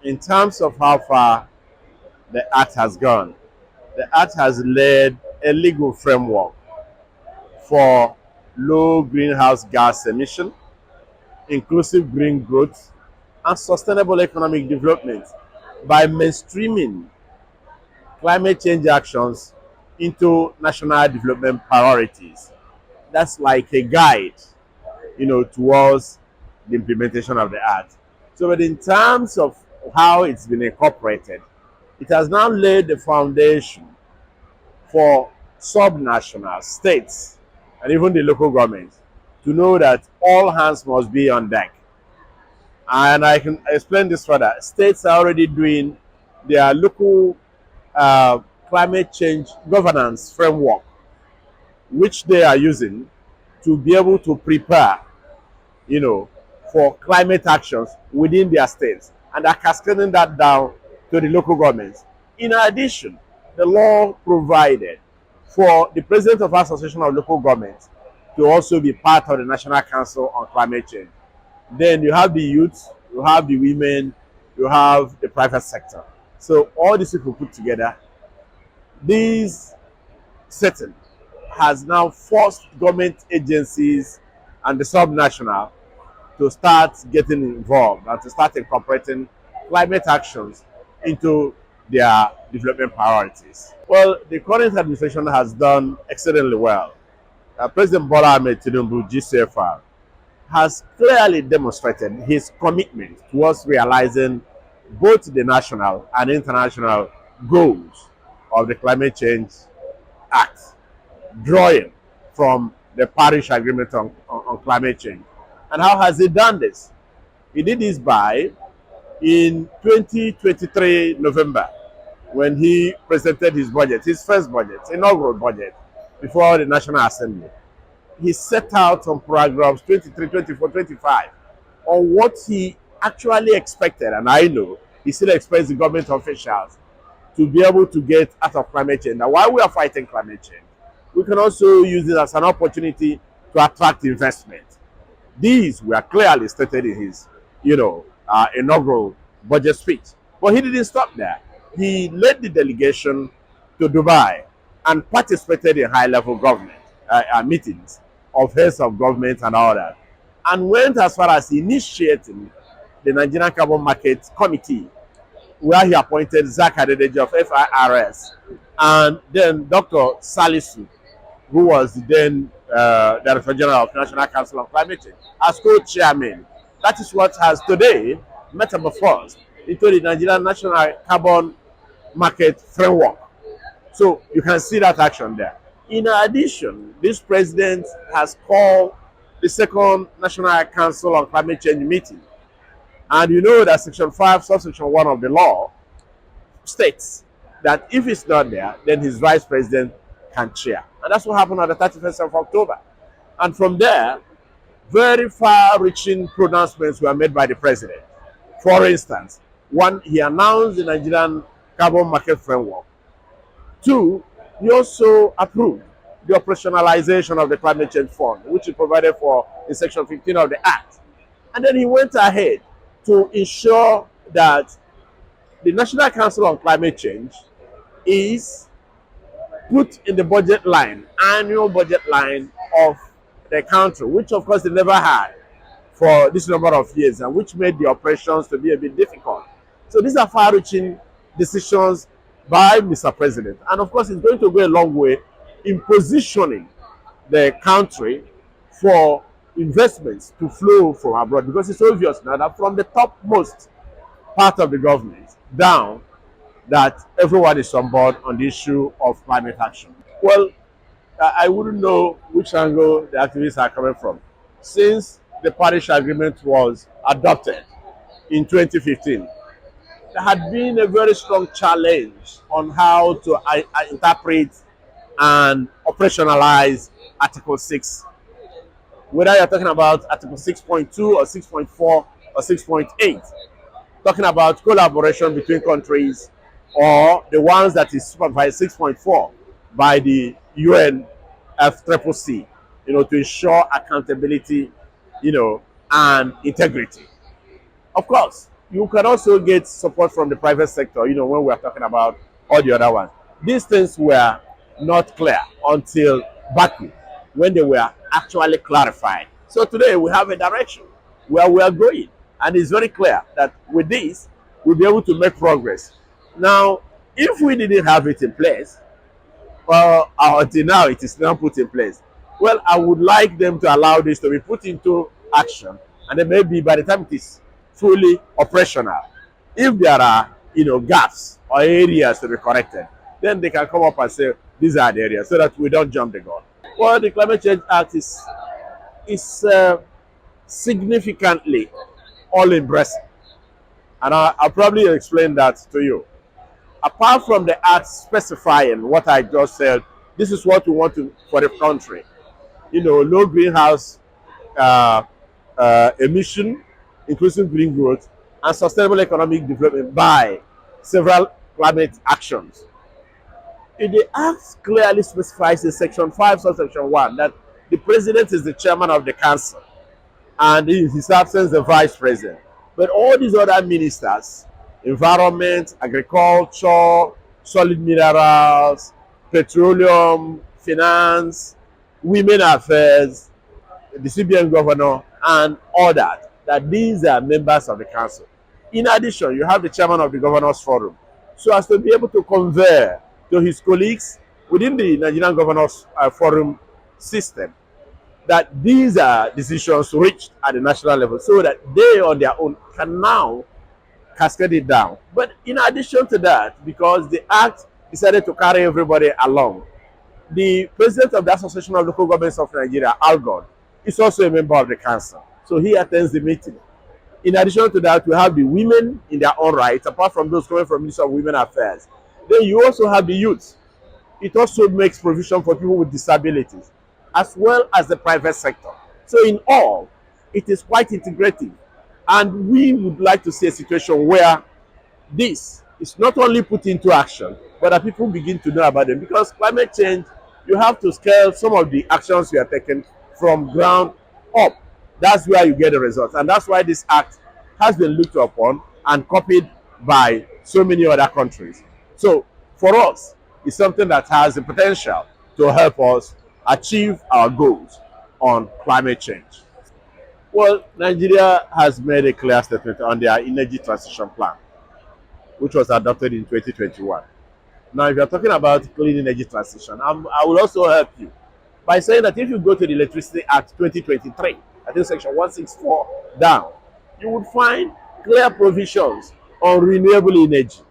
In terms of how far the act has gone, the act has laid a legal framework for low greenhouse gas emission, inclusive green growth, and sustainable economic development by mainstreaming climate change actions into national development priorities. That's like a guide, towards the implementation of the act. So, but in terms of how it's been incorporated, it has now laid the foundation for subnational states and even the local governments to know that all hands must be on deck. And I can explain this further. States are already doing their local uh, climate change governance framework, which they are using to be able to prepare, you know, for climate actions within their states, and are cascading that down to the local governments. In addition, the law provided for the president of Association of Local Governments to also be part of the National Council on Climate Change. Then you have the youth, you have the women, you have the private sector. So all these people put together, this setting has now forced government agencies and the subnational to start getting involved and to start incorporating climate actions into their development priorities. Well, the current administration has done exceedingly well. President Bola Ahmed Tinubu, GCFR, has clearly demonstrated his commitment towards realizing both the national and international goals of the Climate Change Act, drawing from the Paris Agreement on climate change. And how has he done this? He did this by, in 2023 November, when he presented his budget, his first budget, inaugural budget, before the National Assembly. He set out on paragraphs 23, 24, 25 on what he actually expected, and I know he still expects the government officials to be able to get out of climate change. Now, while we are fighting climate change, we can also use it as an opportunity to attract investment. These were clearly stated in his, inaugural budget speech. But he didn't stop there. He led the delegation to Dubai and participated in high-level government meetings of heads of government and all that, and went as far as initiating the Nigerian Carbon Market Committee, where he appointed Zach Adedeji of FIRS, and then Dr. Salisu, who was then Director General of National Council on Climate Change, as co-chairman. That is what has today metamorphosed into the Nigerian National Carbon Market Framework. So you can see that action there. In addition, this president has called the second National Council on Climate Change meeting. And you know that Section 5, Subsection 1 of the law states that if it's not there, then his vice president can chair. And that's what happened on the 31st of October. And from there, very far-reaching pronouncements were made by the president. For instance, one, he announced the Nigerian Carbon Market Framework. Two, he also approved the operationalization of the Climate Change Fund, which he provided for in Section 15 of the Act. And then he went ahead to ensure that the National Council on Climate Change is put in the budget line, annual budget line of the country, which of course they never had for this number of years, and which made the operations to be a bit difficult. So these are far-reaching decisions by Mr. President. And of course, it's going to go a long way in positioning the country for investments to flow from abroad, because it's obvious now that from the topmost part of the government down, that everyone is on board on the issue of climate action. Well, I wouldn't know which angle the activists are coming from. Since the Paris Agreement was adopted in 2015, there had been a very strong challenge on how to interpret and operationalize Article 6. Whether you're talking about Article 6.2 or 6.4 or 6.8, talking about collaboration between countries, or the ones that is supervised 6.4 by the UN FCCC, to ensure accountability, and integrity. Of course, you can also get support from the private sector, when we're talking about all the other ones. These things were not clear until Baku, when they were actually clarified. So today we have a direction where we are going, and it's very clear that with this, we'll be able to make progress. Now, if we didn't have it in place, until now it is now put in place. Well, I would like them to allow this to be put into action, and then maybe by the time it is fully operational, if there are gaps or areas to be corrected, then they can come up and say these are the areas, so that we don't jump the gun. Well, the Climate Change Act is significantly all embracing, and I'll probably explain that to you. Apart from the act specifying what I just said, this is what we want to for the country. Low greenhouse uh, emission, inclusive green growth, and sustainable economic development by several climate actions. The act clearly specifies in Section 5, subsection 1, that the president is the chairman of the council, and in his absence, the vice president. But all these other ministers, environment, agriculture, solid minerals, petroleum, finance, women affairs, the CBN governor, and all that these are members of the council. In addition, you have the chairman of the governors forum, so as to be able to convey to his colleagues within the Nigerian governors forum system that these are decisions reached at the national level, so that they on their own can now cascade it down. But in addition to that, because the act decided to carry everybody along, the president of the Association of Local Governments of Nigeria, Algon, is also a member of the council. So he attends the meeting. In addition to that, we have the women in their own right, apart from those coming from the Ministry of Women Affairs. Then you also have the youth. It also makes provision for people with disabilities, as well as the private sector. So in all, it is quite integrative. And we would like to see a situation where this is not only put into action, but that people begin to know about them. Because climate change, you have to scale some of the actions you are taking from ground up. That's where you get the results. And that's why this act has been looked upon and copied by so many other countries. So for us, it's something that has the potential to help us achieve our goals on climate change. Well, Nigeria has made a clear statement on their energy transition plan, which was adopted in 2021. Now, if you're talking about clean energy transition, I will also help you by saying that if you go to the Electricity Act 2023, I think section 164 down, you would find clear provisions on renewable energy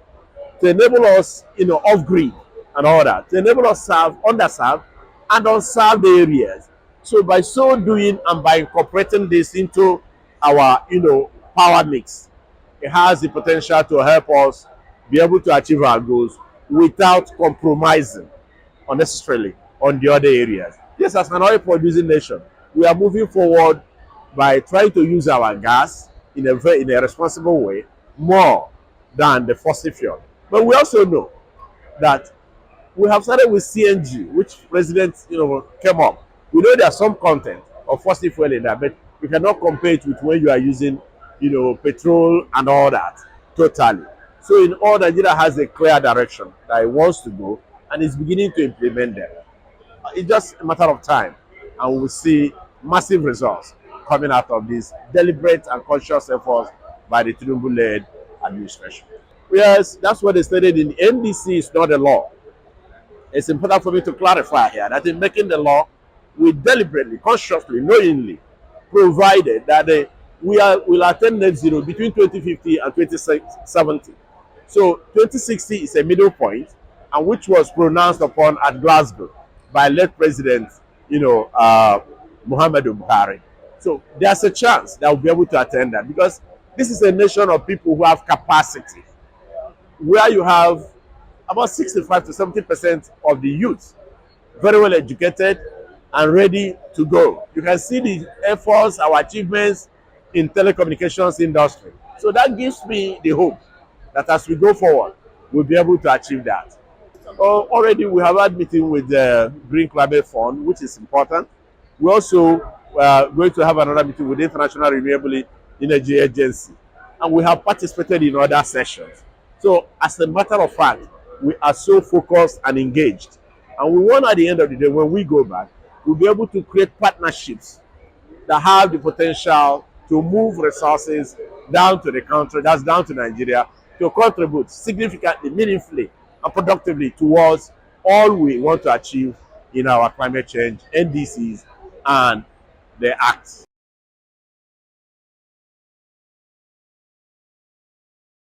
to enable us, off grid and all that, to enable us serve underserved and unserved areas. So by so doing and by incorporating this into our, power mix, it has the potential to help us be able to achieve our goals without compromising unnecessarily on the other areas. Yes, as an oil producing nation, we are moving forward by trying to use our gas in a responsible way more than the fossil fuel. But we also know that we have started with CNG, which President came up. We know there's some content of fossil fuel in that, but we cannot compare it with when you are using petrol and all that totally. So in all, Nigeria has a clear direction that it wants to go, and is beginning to implement them. It's just a matter of time, and we will see massive results coming out of these deliberate and conscious efforts by the Tinubu-led administration. Yes, that's what they stated in NDC is not a law. It's important for me to clarify here that in making the law, we deliberately, consciously, knowingly provided that will attain net zero between 2050 and 2070. So 2060 is a middle point, and which was pronounced upon at Glasgow by late President, Muhammadu Buhari. So there's a chance that we'll be able to attain that, because this is a nation of people who have capacity, where you have about 65 to 70% of the youth very well educated and ready to go. You can see the efforts, our achievements in telecommunications industry. So that gives me the hope that as we go forward, we'll be able to achieve that. Already we have had meeting with the Green Climate Fund, which is important. We also going to have another meeting with the International Renewable Energy Agency. and we have participated in other sessions. So, as a matter of fact, we are so focused and engaged. And we want at the end of the day, when we go back, we'll be able to create partnerships that have the potential to move resources down to the country, that's down to Nigeria, to contribute significantly, meaningfully, and productively towards all we want to achieve in our climate change NDCs and the acts.